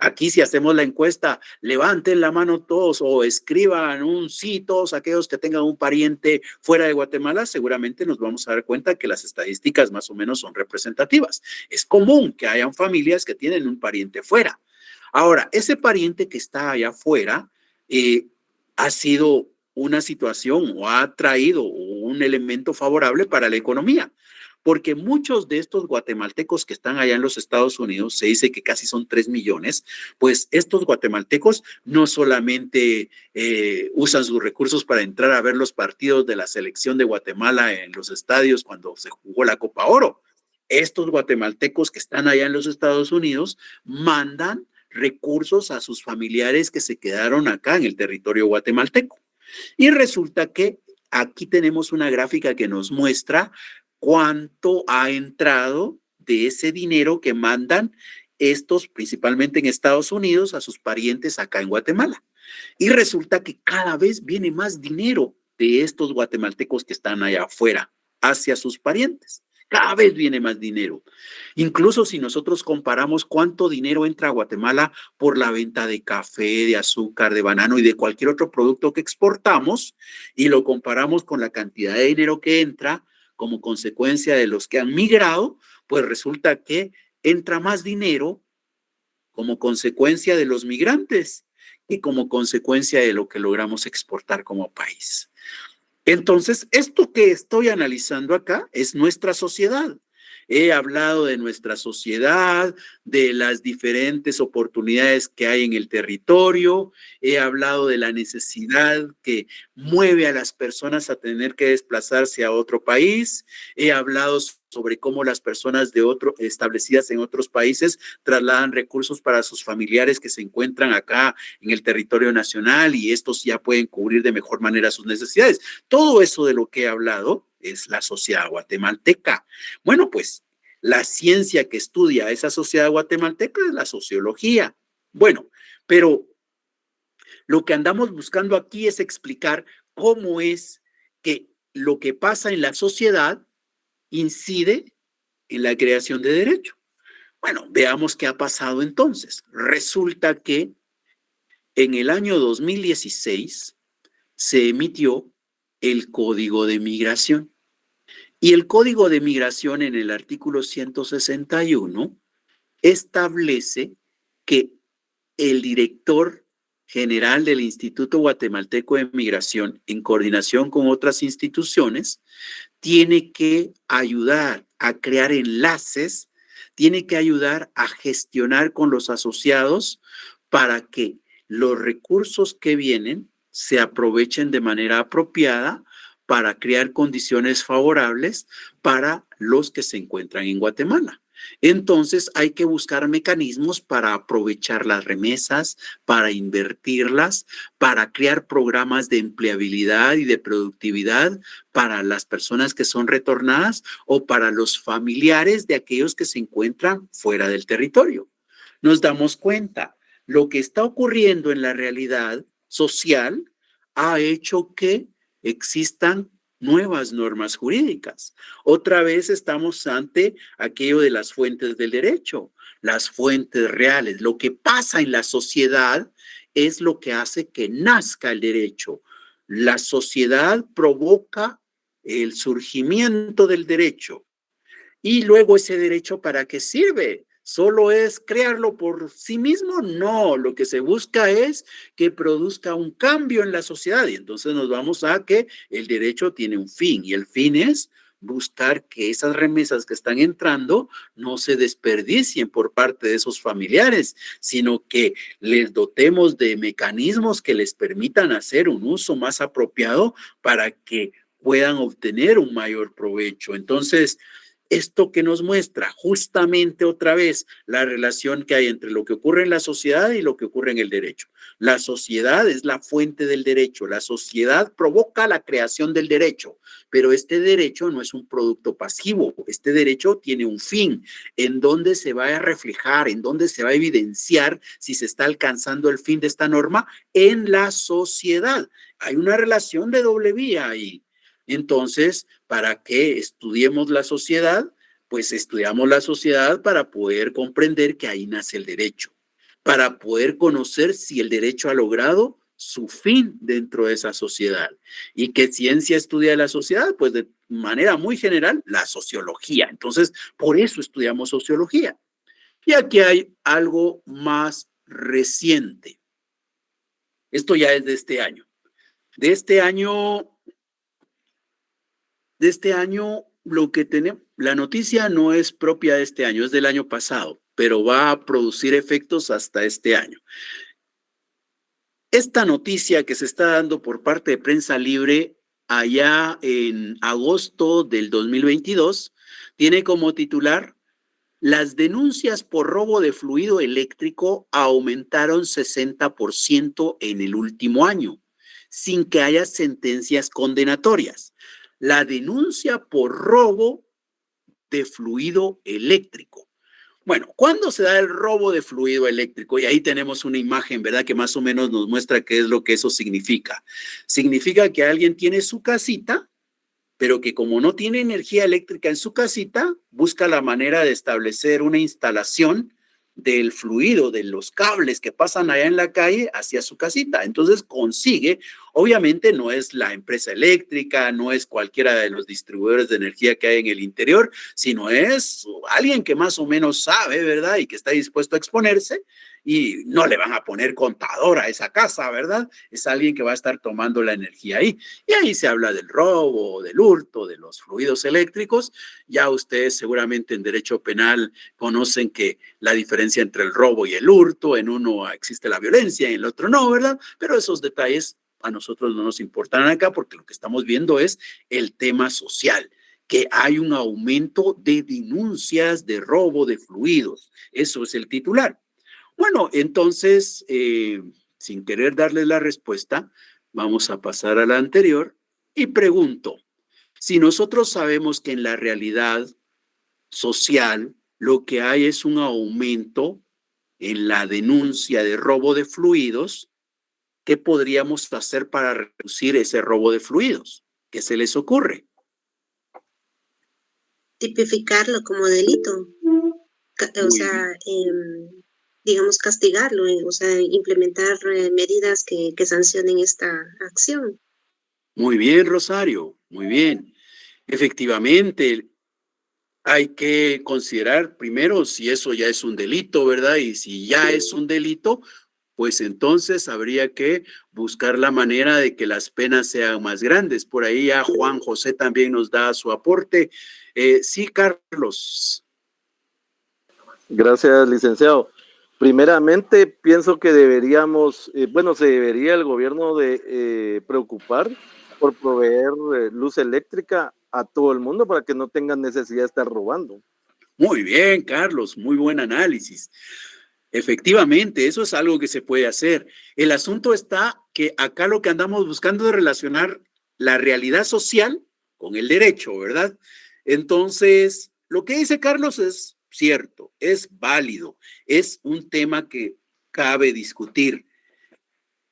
Aquí si hacemos la encuesta, levanten la mano todos o escriban un sí, todos aquellos que tengan un pariente fuera de Guatemala, seguramente nos vamos a dar cuenta que las estadísticas más o menos son representativas. Es común que hayan familias que tienen un pariente fuera. Ahora, ese pariente que está allá afuera ha sido una situación o ha traído un elemento favorable para la economía, porque muchos de estos guatemaltecos que están allá en los Estados Unidos, se dice que casi son 3 millones, pues estos guatemaltecos no solamente usan sus recursos para entrar a ver los partidos de la selección de Guatemala en los estadios cuando se jugó la Copa Oro. Estos guatemaltecos que están allá en los Estados Unidos mandan recursos a sus familiares que se quedaron acá en el territorio guatemalteco. Y resulta que aquí tenemos una gráfica que nos muestra cuánto ha entrado de ese dinero que mandan estos, principalmente en Estados Unidos, a sus parientes acá en Guatemala. Y resulta que cada vez viene más dinero de estos guatemaltecos que están allá afuera hacia sus parientes. Cada vez viene más dinero. Incluso si nosotros comparamos cuánto dinero entra a Guatemala por la venta de café, de azúcar, de banano y de cualquier otro producto que exportamos y lo comparamos con la cantidad de dinero que entra como consecuencia de los que han migrado, pues resulta que entra más dinero como consecuencia de los migrantes y como consecuencia de lo que logramos exportar como país. Entonces, esto que estoy analizando acá es nuestra sociedad. He hablado de nuestra sociedad, de las diferentes oportunidades que hay en el territorio, he hablado de la necesidad que mueve a las personas a tener que desplazarse a otro país, he hablado sobre cómo las personas establecidas en otros países trasladan recursos para sus familiares que se encuentran acá en el territorio nacional y estos ya pueden cubrir de mejor manera sus necesidades. Todo eso de lo que he hablado es la sociedad guatemalteca. Bueno, pues la ciencia que estudia esa sociedad guatemalteca es la sociología. Bueno, pero lo que andamos buscando aquí es explicar cómo es que lo que pasa en la sociedad incide en la creación de derecho. Bueno, veamos qué ha pasado entonces. Resulta que en el año 2016 se emitió el Código de Migración. Y el Código de Migración en el artículo 161 establece que el director general del Instituto Guatemalteco de Migración, en coordinación con otras instituciones, tiene que ayudar a crear enlaces, tiene que ayudar a gestionar con los asociados para que los recursos que vienen se aprovechen de manera apropiada para crear condiciones favorables para los que se encuentran en Guatemala. Entonces hay que buscar mecanismos para aprovechar las remesas, para invertirlas, para crear programas de empleabilidad y de productividad para las personas que son retornadas o para los familiares de aquellos que se encuentran fuera del territorio. Nos damos cuenta, lo que está ocurriendo en la realidad social ha hecho que existan nuevas normas jurídicas. Otra vez estamos ante aquello de las fuentes del derecho, las fuentes reales. Lo que pasa en la sociedad es lo que hace que nazca el derecho. La sociedad provoca el surgimiento del derecho. Y luego ese derecho, ¿para qué sirve? ¿Solo es crearlo por sí mismo? No, lo que se busca es que produzca un cambio en la sociedad y entonces nos vamos a que el derecho tiene un fin y el fin es buscar que esas remesas que están entrando no se desperdicien por parte de esos familiares, sino que les dotemos de mecanismos que les permitan hacer un uso más apropiado para que puedan obtener un mayor provecho. Entonces, esto que nos muestra justamente otra vez la relación que hay entre lo que ocurre en la sociedad y lo que ocurre en el derecho. La sociedad es la fuente del derecho, la sociedad provoca la creación del derecho, pero este derecho no es un producto pasivo, este derecho tiene un fin, en donde se va a reflejar, en donde se va a evidenciar si se está alcanzando el fin de esta norma en la sociedad. Hay una relación de doble vía ahí. Entonces, para que estudiemos la sociedad, pues estudiamos la sociedad para poder comprender que ahí nace el derecho, para poder conocer si el derecho ha logrado su fin dentro de esa sociedad. ¿Y qué ciencia estudia la sociedad? Pues de manera muy general, la sociología. Entonces, por eso estudiamos sociología. Y aquí hay algo más reciente. Esto ya es de este año. De este año lo que tenemos, la noticia no es propia de este año, es del año pasado, pero va a producir efectos hasta este año. Esta noticia que se está dando por parte de Prensa Libre allá en agosto del 2022 tiene como titular: las denuncias por robo de fluido eléctrico aumentaron 60% en el último año, sin que haya sentencias condenatorias. La denuncia por robo de fluido eléctrico. Bueno, ¿cuándo se da el robo de fluido eléctrico? Y ahí tenemos una imagen, ¿verdad? Que más o menos nos muestra qué es lo que eso significa. Significa que alguien tiene su casita, pero que como no tiene energía eléctrica en su casita, busca la manera de establecer una instalación del fluido, de los cables que pasan allá en la calle hacia su casita. Entonces consigue, obviamente no es la empresa eléctrica, no es cualquiera de los distribuidores de energía que hay en el interior, sino es alguien que más o menos sabe, ¿verdad? Y que está dispuesto a exponerse y no le van a poner contador a esa casa, ¿verdad? Es alguien que va a estar tomando la energía ahí. Y ahí se habla del robo, del hurto, de los fluidos eléctricos. Ya ustedes seguramente en derecho penal conocen que la diferencia entre el robo y el hurto, en uno existe la violencia, en el otro no, ¿verdad? Pero esos detalles a nosotros no nos importan acá porque lo que estamos viendo es el tema social, que hay un aumento de denuncias de robo de fluidos. Eso es el titular. Bueno, entonces, sin querer darles la respuesta, vamos a pasar a la anterior y pregunto, Si nosotros sabemos que en la realidad social lo que hay es un aumento en la denuncia de robo de fluidos, ¿qué podríamos hacer para reducir ese robo de fluidos? ¿Qué se les ocurre? Tipificarlo como delito, o Muy sea, bien, digamos, castigarlo, o sea, implementar medidas que sancionen esta acción. muy bien, Rosario, muy bien. Efectivamente, hay que considerar primero si eso ya es un delito, ¿verdad? Y si ya es un delito, pues entonces habría que buscar la manera de que las penas sean más grandes. Por ahí ya Juan José también nos da su aporte. Sí, Carlos. Gracias, licenciado. Primeramente, pienso que deberíamos, bueno, se debería el gobierno de preocupar por proveer luz eléctrica a todo el mundo para que no tengan necesidad de estar robando. Muy bien, Carlos, muy buen análisis. Efectivamente, eso es algo que se puede hacer. El asunto está que acá lo que andamos buscando es relacionar la realidad social con el derecho, ¿verdad? Entonces, lo que dice Carlos es cierto, es válido, es un tema que cabe discutir,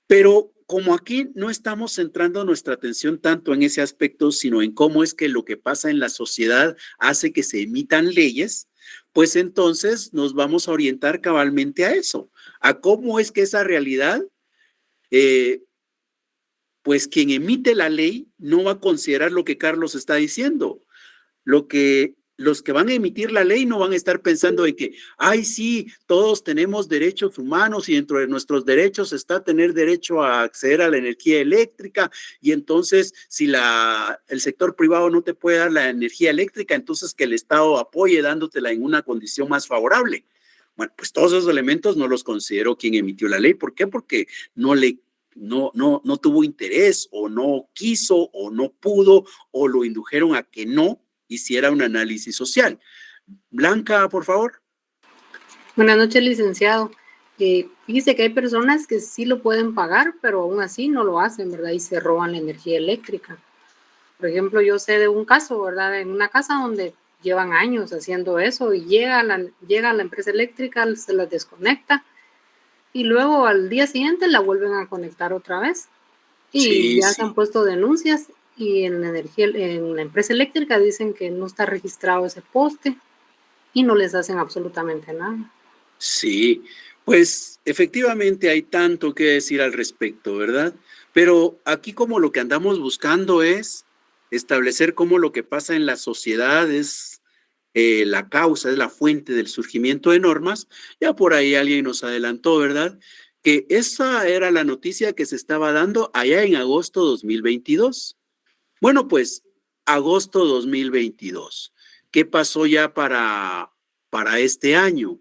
pero como aquí no estamos centrando nuestra atención tanto en ese aspecto, sino en cómo es que lo que pasa en la sociedad hace que se emitan leyes, pues entonces nos vamos a orientar cabalmente a eso, a cómo es que esa realidad, eh, pues quien emite la ley no va a considerar lo que Carlos está diciendo. Los que van a emitir la ley no van a estar pensando en que, ay, sí, todos tenemos derechos humanos y dentro de nuestros derechos está tener derecho a acceder a la energía eléctrica y entonces si el sector privado no te puede dar la energía eléctrica, entonces que el Estado apoye dándotela en una condición más favorable. Bueno, pues todos esos elementos no los considero quien emitió la ley. ¿Por qué? Porque no tuvo interés o no quiso o no pudo o lo indujeron a que no hiciera un análisis social. Blanca, por favor. Buenas noches, licenciado. Fíjese que hay personas que sí lo pueden pagar, pero aún así no lo hacen, ¿verdad? Y se roban la energía eléctrica. Por ejemplo, yo sé de un caso, ¿verdad? En una casa donde llevan años haciendo eso y llega la empresa eléctrica, se las desconecta y luego al día siguiente la vuelven a conectar otra vez. Y Sí, ya se han sí, puesto denuncias y en la empresa eléctrica dicen que no está registrado ese poste y no les hacen absolutamente nada. sí. Pues efectivamente hay tanto que decir al respecto, ¿verdad? Pero aquí como lo que andamos buscando es establecer cómo lo que pasa en la sociedad es la causa, es la fuente del surgimiento de normas. Ya por ahí alguien nos adelantó, ¿verdad? Que esa era la noticia que se estaba dando allá en agosto 2022. Bueno, pues agosto 2022. ¿Qué pasó ya para este año?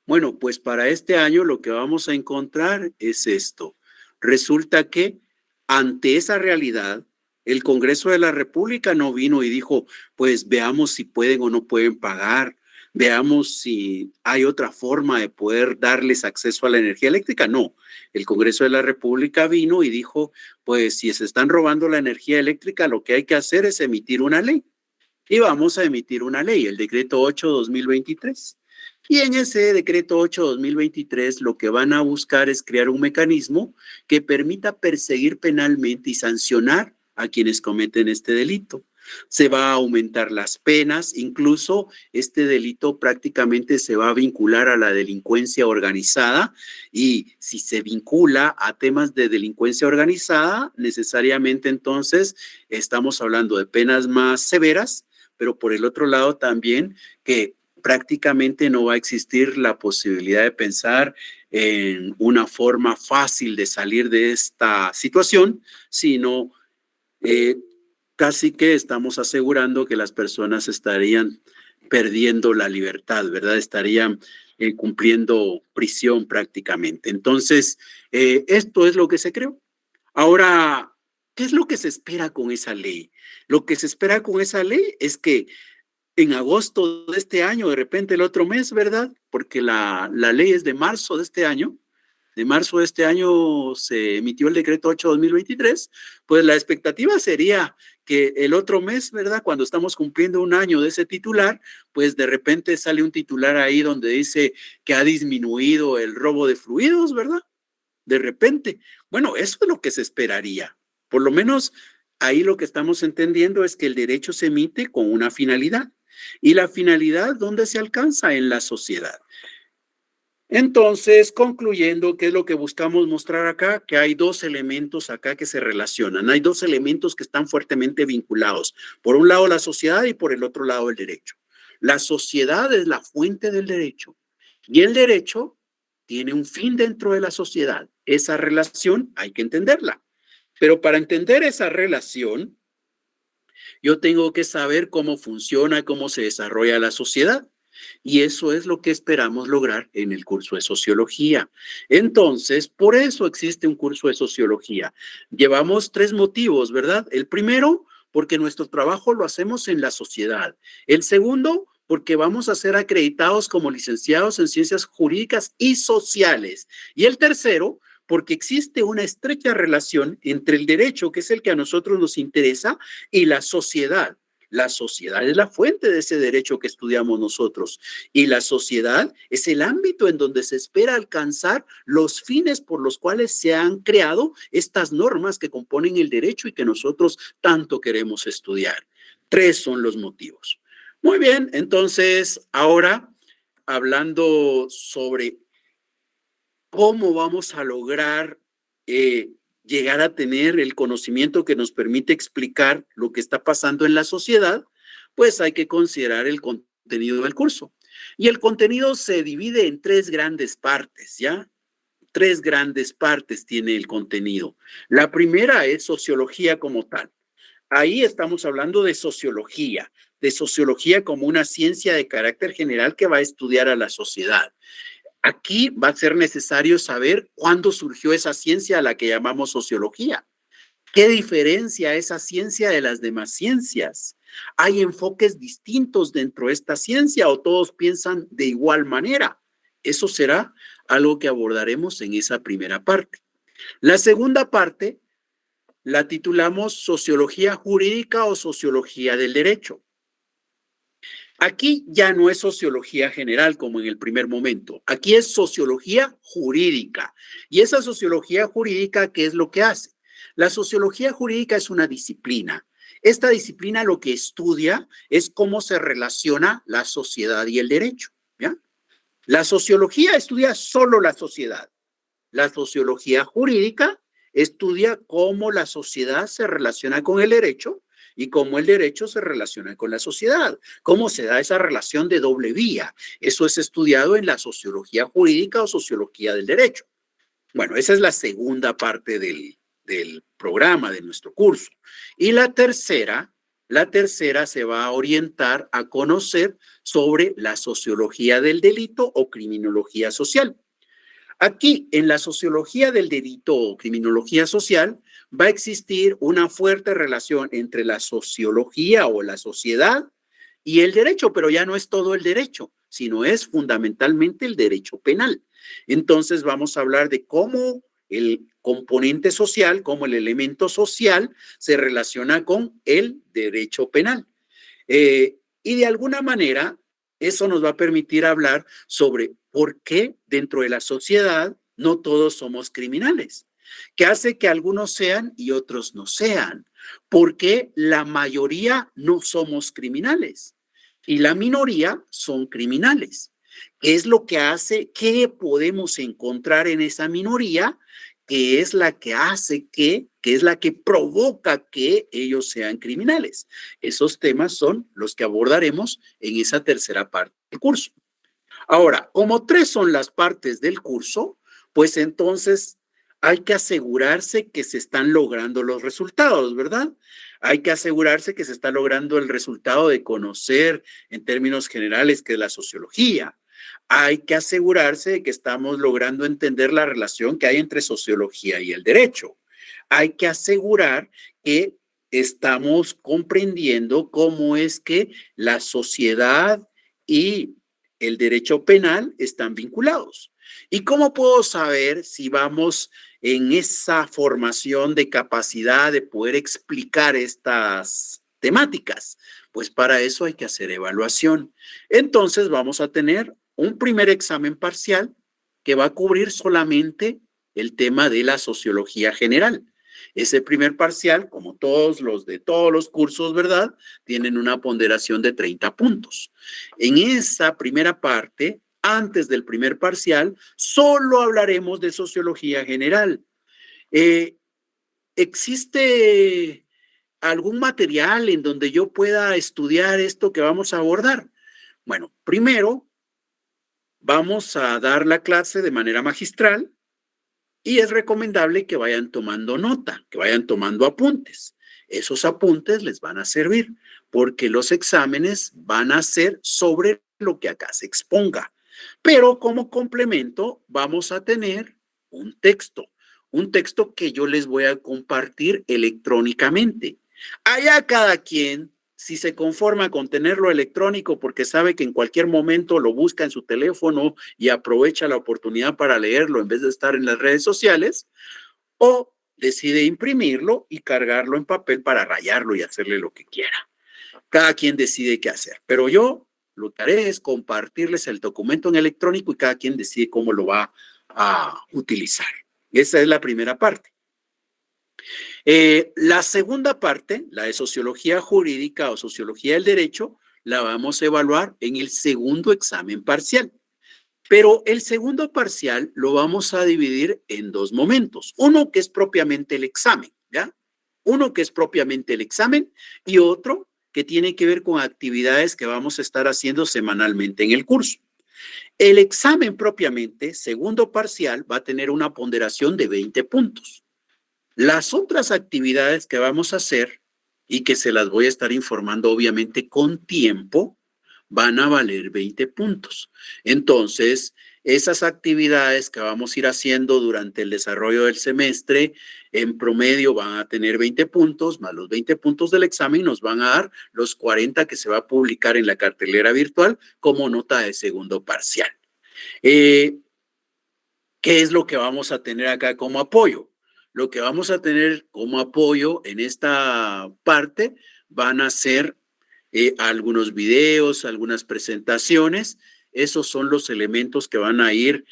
Bueno, pues para este año lo que vamos a encontrar es esto. Resulta que ante esa realidad, el Congreso de la República no vino y dijo, pues veamos si pueden o no pueden pagar, veamos si hay otra forma de poder darles acceso a la energía eléctrica. No, el Congreso de la República vino y dijo, pues si se están robando la energía eléctrica, lo que hay que hacer es emitir una ley. Y vamos a emitir una ley, el decreto 8/2023. Y en ese decreto 8/2023 lo que van a buscar es crear un mecanismo que permita perseguir penalmente y sancionar a quienes cometen este delito. Se va a aumentar las penas, incluso este delito prácticamente se va a vincular a la delincuencia organizada y si se vincula a temas de delincuencia organizada, necesariamente entonces estamos hablando de penas más severas, pero por el otro lado también que prácticamente no va a existir la posibilidad de pensar en una forma fácil de salir de esta situación, sino eh, casi que estamos asegurando que las personas estarían perdiendo la libertad, ¿verdad? Estarían cumpliendo prisión prácticamente. Entonces, esto es lo que se creó. Ahora, ¿qué es lo que se espera con esa ley? Lo que se espera con esa ley es que en agosto de este año, de repente el otro mes, ¿verdad? Porque la ley es de marzo de este año. De marzo de este año se emitió el decreto 8/2023, pues la expectativa sería que el otro mes, ¿verdad? Cuando estamos cumpliendo un año de ese titular, pues de repente sale un titular ahí donde dice que ha disminuido el robo de fluidos, ¿verdad? De repente. Bueno, eso es lo que se esperaría. Por lo menos ahí lo que estamos entendiendo es que el derecho se emite con una finalidad. Y la finalidad, ¿dónde se alcanza? En la sociedad. Entonces, concluyendo, ¿qué es lo que buscamos mostrar acá? Que hay dos elementos acá que se relacionan. Hay dos elementos que están fuertemente vinculados. Por un lado, la sociedad y por el otro lado, el derecho. La sociedad es la fuente del derecho y el derecho tiene un fin dentro de la sociedad. Esa relación hay que entenderla. Pero para entender esa relación, yo tengo que saber cómo funciona, cómo se desarrolla la sociedad. Y eso es lo que esperamos lograr en el curso de sociología. Entonces, por eso existe un curso de sociología. Llevamos 3 motivos, ¿verdad? El primero, porque nuestro trabajo lo hacemos en la sociedad. El segundo, porque vamos a ser acreditados como licenciados en ciencias jurídicas y sociales. Y el tercero, porque existe una estrecha relación entre el derecho, que es el que a nosotros nos interesa, y la sociedad. La sociedad es la fuente de ese derecho que estudiamos nosotros y la sociedad es el ámbito en donde se espera alcanzar los fines por los cuales se han creado estas normas que componen el derecho y que nosotros tanto queremos estudiar. 3 son los motivos. Muy bien, entonces ahora hablando sobre cómo vamos a lograr llegar a tener el conocimiento que nos permite explicar lo que está pasando en la sociedad, pues hay que considerar el contenido del curso. Y el contenido se divide en 3 grandes partes, ¿ya? 3 grandes partes tiene el contenido. La primera es sociología como tal. Ahí estamos hablando de sociología como una ciencia de carácter general que va a estudiar a la sociedad. Aquí va a ser necesario saber cuándo surgió esa ciencia a la que llamamos sociología. ¿Qué diferencia esa ciencia de las demás ciencias? ¿Hay enfoques distintos dentro de esta ciencia o todos piensan de igual manera? Eso será algo que abordaremos en esa primera parte. La segunda parte la titulamos Sociología Jurídica o Sociología del Derecho. Aquí ya no es sociología general como en el primer momento. Aquí es sociología jurídica. Y esa sociología jurídica, ¿qué es lo que hace? La sociología jurídica es una disciplina. Esta disciplina lo que estudia es cómo se relaciona la sociedad y el derecho, ¿ya? La sociología estudia solo la sociedad. La sociología jurídica estudia cómo la sociedad se relaciona con el derecho y cómo el derecho se relaciona con la sociedad, cómo se da esa relación de doble vía. Eso es estudiado en la sociología jurídica o sociología del derecho. Bueno, esa es la segunda parte del programa de nuestro curso. Y la tercera se va a orientar a conocer sobre la sociología del delito o criminología social. Aquí, en la sociología del delito o criminología social, va a existir una fuerte relación entre la sociología o la sociedad y el derecho, pero ya no es todo el derecho, sino es fundamentalmente el derecho penal. Entonces, vamos a hablar de cómo el componente social, cómo el elemento social se relaciona con el derecho penal. Y de alguna manera, eso nos va a permitir hablar sobre por qué dentro de la sociedad no todos somos criminales. ¿Qué hace que algunos sean y otros no sean? ¿Por qué la mayoría no somos criminales y la minoría son criminales? ¿Qué es lo que hace? ¿Qué podemos encontrar en esa minoría? Que es la que hace que es la que provoca que ellos sean criminales. Esos temas son los que abordaremos en esa tercera parte del curso. Ahora, como 3 son las partes del curso, pues entonces hay que asegurarse que se están logrando los resultados, ¿verdad? Hay que asegurarse que se está logrando el resultado de conocer en términos generales qué es la sociología. Hay que asegurarse de que estamos logrando entender la relación que hay entre sociología y el derecho. Hay que asegurar que estamos comprendiendo cómo es que la sociedad y el derecho penal están vinculados. ¿Y cómo puedo saber si vamos en esa formación de capacidad de poder explicar estas temáticas? Pues para eso hay que hacer evaluación. Entonces vamos a tener un primer examen parcial que va a cubrir solamente el tema de la sociología general. Ese primer parcial, como todos los de todos los cursos, ¿verdad?, tienen una ponderación de 30 puntos. En esa primera parte, antes del primer parcial, solo hablaremos de sociología general. ¿Existe algún material en donde yo pueda estudiar esto que vamos a abordar? Bueno, primero vamos a dar la clase de manera magistral y es recomendable que vayan tomando nota, que vayan tomando apuntes. Esos apuntes les van a servir porque los exámenes van a ser sobre lo que acá se exponga. Pero como complemento vamos a tener un texto que yo les voy a compartir electrónicamente. Allá cada quien, si se conforma con tenerlo electrónico porque sabe que en cualquier momento lo busca en su teléfono y aprovecha la oportunidad para leerlo en vez de estar en las redes sociales, o decide imprimirlo y cargarlo en papel para rayarlo y hacerle lo que quiera. Cada quien decide qué hacer, pero yo lo que haré es compartirles el documento en electrónico y cada quien decide cómo lo va a utilizar. Esa es la primera parte. La segunda parte, la de sociología jurídica o sociología del derecho, la vamos a evaluar en el segundo examen parcial. Pero el segundo parcial lo vamos a dividir en dos momentos. Uno que es propiamente el examen, ¿ya? Uno que es propiamente el examen y otro que tiene que ver con actividades que vamos a estar haciendo semanalmente en el curso. El examen propiamente, segundo parcial, va a tener una ponderación de 20 puntos. Las otras actividades que vamos a hacer y que se las voy a estar informando obviamente con tiempo, van a valer 20 puntos. Entonces, esas actividades que vamos a ir haciendo durante el desarrollo del semestre, en promedio van a tener 20 puntos, más los 20 puntos del examen nos van a dar los 40 que se va a publicar en la cartelera virtual como nota de segundo parcial. ¿Qué es lo que vamos a tener acá como apoyo? Lo que vamos a tener como apoyo en esta parte van a ser algunos videos, algunas presentaciones. Esos son los elementos que van a ir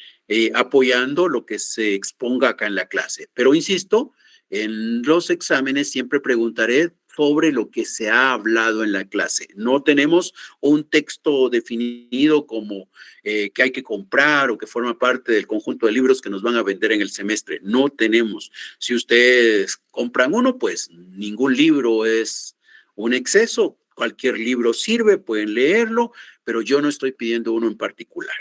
apoyando lo que se exponga acá en la clase. Pero insisto, en los exámenes siempre preguntaré sobre lo que se ha hablado en la clase. No tenemos un texto definido como que hay que comprar o que forma parte del conjunto de libros que nos van a vender en el semestre. No tenemos. Si ustedes compran uno, pues ningún libro es un exceso. Cualquier libro sirve, pueden leerlo, pero yo no estoy pidiendo uno en particular.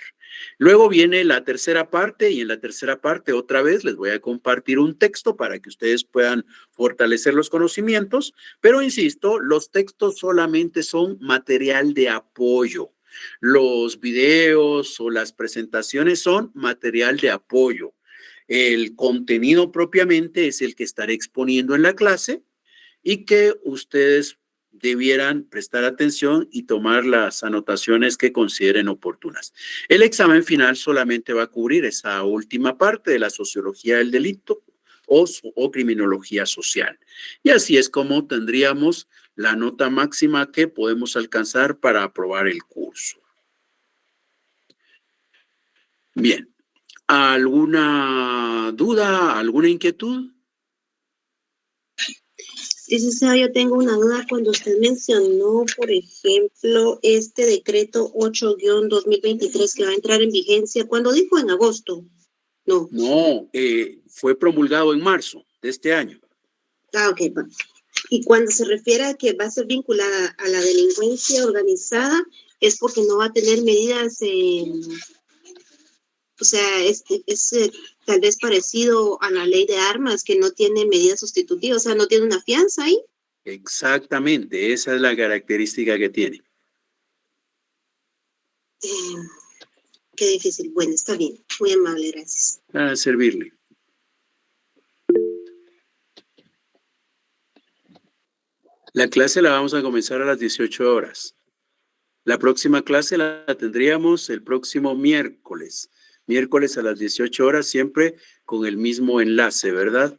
Luego viene la tercera parte y en la tercera parte otra vez les voy a compartir un texto para que ustedes puedan fortalecer los conocimientos, pero insisto, los textos solamente son material de apoyo. Los videos o las presentaciones son material de apoyo. El contenido propiamente es el que estaré exponiendo en la clase y que ustedes debieran prestar atención y tomar las anotaciones que consideren oportunas. El examen final solamente va a cubrir esa última parte de la sociología del delito o criminología social. Y así es como tendríamos la nota máxima que podemos alcanzar para aprobar el curso. Bien, ¿alguna duda, alguna inquietud? Licenciado, yo tengo una duda cuando usted mencionó, por ejemplo, este decreto 8-2023 que va a entrar en vigencia. ¿Cuándo dijo? ¿En agosto? No. No, fue promulgado en marzo de este año. Ah, ok. Y cuando se refiere a que va a ser vinculada a la delincuencia organizada, es porque no va a tener medidas, o sea, es tal vez parecido a la ley de armas, que no tiene medidas sustitutivas, o sea, no tiene una fianza ahí. Exactamente, esa es la característica que tiene. Qué difícil. Bueno, está bien. Muy amable, gracias. Para servirle. La clase la vamos a comenzar a las 18 horas. La próxima clase la tendríamos el próximo miércoles. Miércoles a las 18 horas, siempre con el mismo enlace, ¿verdad?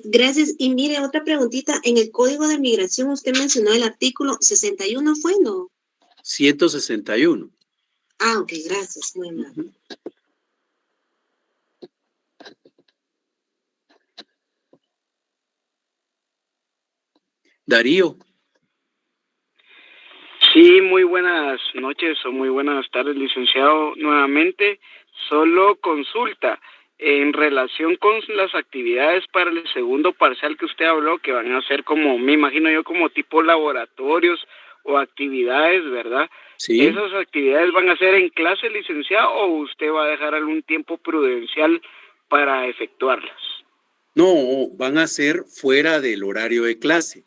Gracias. Y mire, otra preguntita. En el Código de Migración usted mencionó el artículo 61, ¿fue, no? 161. Ah, ok, gracias. Muy mal. Ujú. Darío. Sí, muy buenas noches o muy buenas tardes, licenciado. Nuevamente, solo consulta en relación con las actividades para el segundo parcial que usted habló, que van a ser como, me imagino yo, como tipo laboratorios o actividades, ¿verdad? Sí. ¿Esas actividades van a ser en clase, licenciado, o usted va a dejar algún tiempo prudencial para efectuarlas? No, van a ser fuera del horario de clase,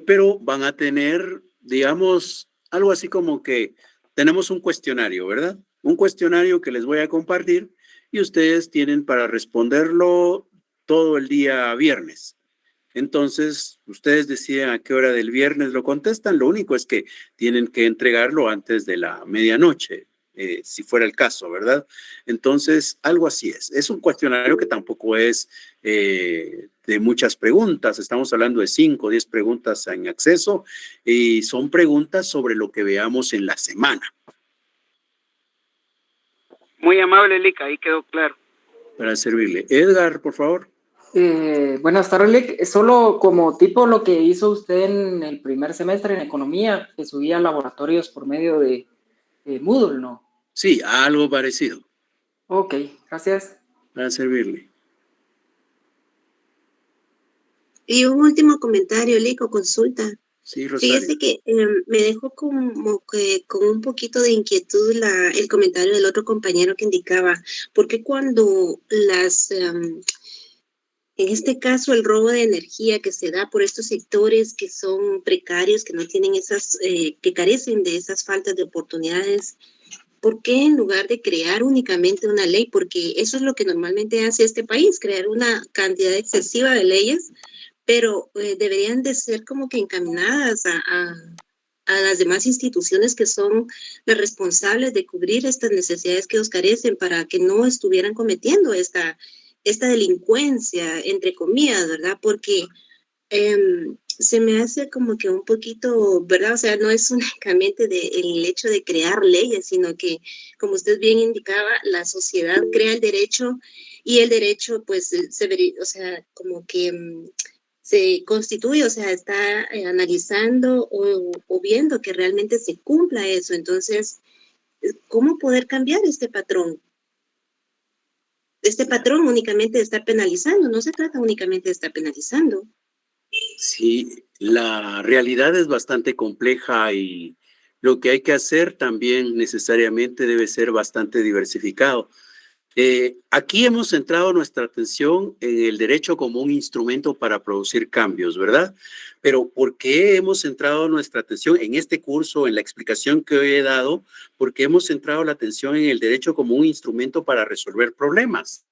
pero van a tener, digamos, algo así como que tenemos un cuestionario, ¿verdad? Un cuestionario que les voy a compartir y ustedes tienen para responderlo todo el día viernes. Entonces, ustedes deciden a qué hora del viernes lo contestan. Lo único es que tienen que entregarlo antes de la medianoche, si fuera el caso, ¿verdad? Entonces, algo así es. Es un cuestionario que tampoco es de muchas preguntas. Estamos hablando de 5 o 10 preguntas en acceso y son preguntas sobre lo que veamos en la semana. Muy amable, Lica, ahí quedó claro. Para servirle. Edgar, por favor. Buenas tardes, Lic. Solo como tipo lo que hizo usted en el primer semestre en economía, que subía laboratorios por medio de Moodle, ¿no? Sí, algo parecido. Ok, gracias. Para servirle. Y un último comentario, Lico, consulta. Sí, Rosario. Fíjese que me dejó como que con un poquito de inquietud el comentario del otro compañero que indicaba, porque cuando en este caso el robo de energía que se da por estos sectores que son precarios, que no tienen que carecen de esas faltas de oportunidades, ¿por qué en lugar de crear únicamente una ley? Porque eso es lo que normalmente hace este país, crear una cantidad excesiva de leyes, pero deberían de ser como que encaminadas a las demás instituciones que son las responsables de cubrir estas necesidades que ellos carecen para que no estuvieran cometiendo esta delincuencia, entre comillas, ¿verdad? Porque se me hace como que un poquito, ¿verdad? O sea, no es únicamente el hecho de crear leyes, sino que, como usted bien indicaba, la sociedad crea el derecho y el derecho, pues, o sea, como que se constituye, o sea, está analizando o viendo que realmente se cumpla eso. Entonces, ¿cómo poder cambiar este patrón? Este patrón únicamente de estar penalizando, no se trata únicamente de estar penalizando. Sí, la realidad es bastante compleja y lo que hay que hacer también necesariamente debe ser bastante diversificado. Aquí hemos centrado nuestra atención en el derecho como un instrumento para producir cambios, ¿verdad? Pero ¿por qué hemos centrado nuestra atención en este curso, en la explicación que hoy he dado? Porque hemos centrado la atención en el derecho como un instrumento para resolver problemas.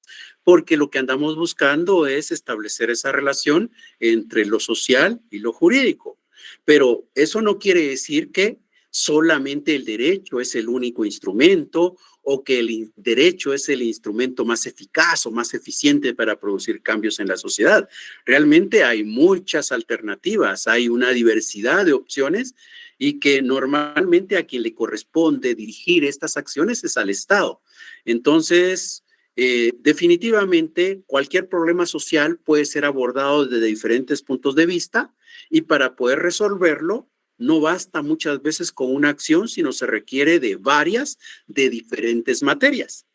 Porque lo que andamos buscando es establecer esa relación entre lo social y lo jurídico. Pero eso no quiere decir que solamente el derecho es el único instrumento o que el derecho es el instrumento más eficaz o más eficiente para producir cambios en la sociedad. Realmente hay muchas alternativas, hay una diversidad de opciones y que normalmente a quien le corresponde dirigir estas acciones es al Estado. Entonces, definitivamente cualquier problema social puede ser abordado desde diferentes puntos de vista y para poder resolverlo no basta muchas veces con una acción, sino se requiere de varias de diferentes materias.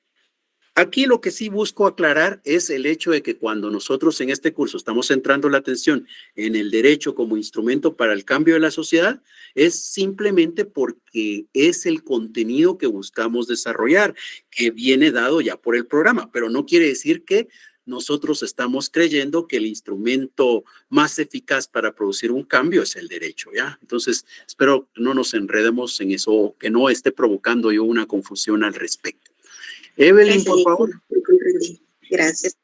Aquí lo que sí busco aclarar es el hecho de que cuando nosotros en este curso estamos centrando la atención en el derecho como instrumento para el cambio de la sociedad, es simplemente porque es el contenido que buscamos desarrollar, que viene dado ya por el programa, pero no quiere decir que nosotros estamos creyendo que el instrumento más eficaz para producir un cambio es el derecho, ¿ya? Entonces, espero que no nos enredemos en eso, que no esté provocando yo una confusión al respecto. Evelyn, por favor. Gracias.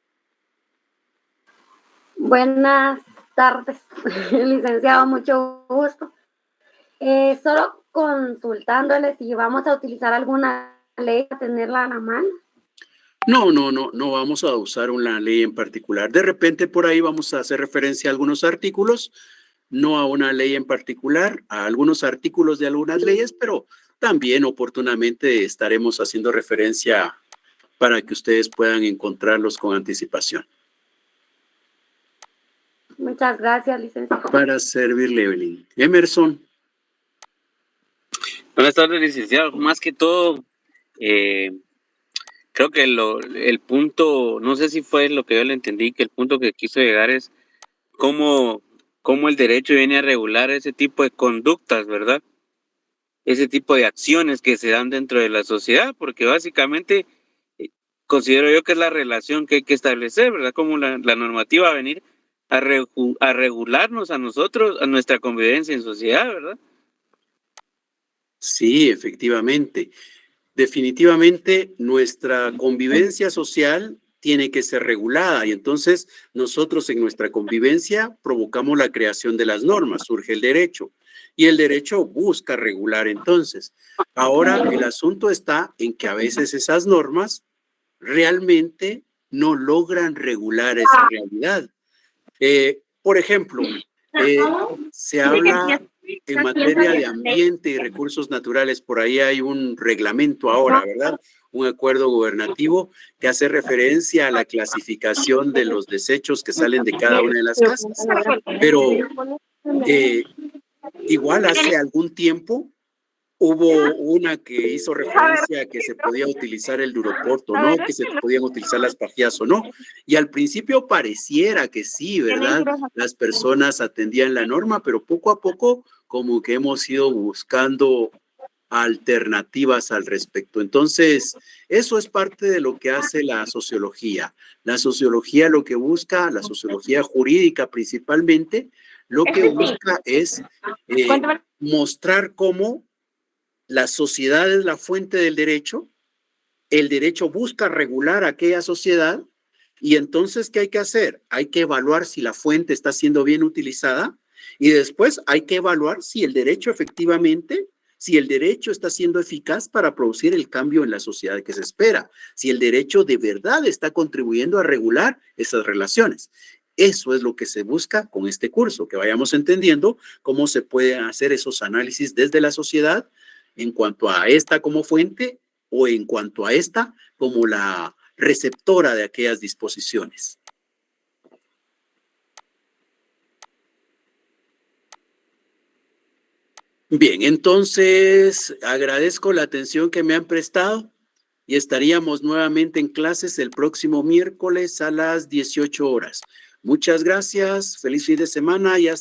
Buenas tardes, licenciado, mucho gusto. Solo consultándole si vamos a utilizar alguna ley, tenerla a la mano. No vamos a usar una ley en particular. De repente por ahí vamos a hacer referencia a algunos artículos, no a una ley en particular, a algunos artículos de algunas leyes, pero también oportunamente estaremos haciendo referencia para que ustedes puedan encontrarlos con anticipación. Muchas gracias, licenciado. Para servirle, Evelyn. Emerson. Buenas tardes, licenciado. Más que todo, creo que el punto, no sé si fue lo que yo le entendí, que el punto que quiso llegar es cómo el derecho viene a regular ese tipo de conductas, ¿verdad? Ese tipo de acciones que se dan dentro de la sociedad, porque básicamente considero yo que es la relación que hay que establecer, ¿verdad? Como la normativa va a venir a regularnos a nosotros, a nuestra convivencia en sociedad, ¿verdad? Sí, efectivamente. Definitivamente nuestra convivencia social tiene que ser regulada y entonces nosotros en nuestra convivencia provocamos la creación de las normas, surge el derecho y el derecho busca regular entonces. Ahora el asunto está en que a veces esas normas realmente no logran regular esa realidad. Por ejemplo, se habla en materia de ambiente y recursos naturales, por ahí hay un reglamento ahora, ¿verdad? Un acuerdo gubernativo que hace referencia a la clasificación de los desechos que salen de cada una de las casas. Pero igual hace algún tiempo hubo una que hizo referencia a que se podía utilizar el duroport o no, que se podían utilizar las pajillas o no. Y al principio pareciera que sí, ¿verdad? Las personas atendían la norma, pero poco a poco como que hemos ido buscando alternativas al respecto. Entonces, eso es parte de lo que hace la sociología. La sociología lo que busca, la sociología jurídica principalmente, lo que busca es mostrar cómo la sociedad es la fuente del derecho, el derecho busca regular aquella sociedad y entonces, ¿qué hay que hacer? Hay que evaluar si la fuente está siendo bien utilizada y después hay que evaluar si el derecho efectivamente, si el derecho está siendo eficaz para producir el cambio en la sociedad que se espera, si el derecho de verdad está contribuyendo a regular esas relaciones. Eso es lo que se busca con este curso, que vayamos entendiendo cómo se pueden hacer esos análisis desde la sociedad en cuanto a esta como fuente o en cuanto a esta como la receptora de aquellas disposiciones. Bien, entonces agradezco la atención que me han prestado y estaríamos nuevamente en clases el próximo miércoles a las 18 horas. Muchas gracias, feliz fin de semana y hasta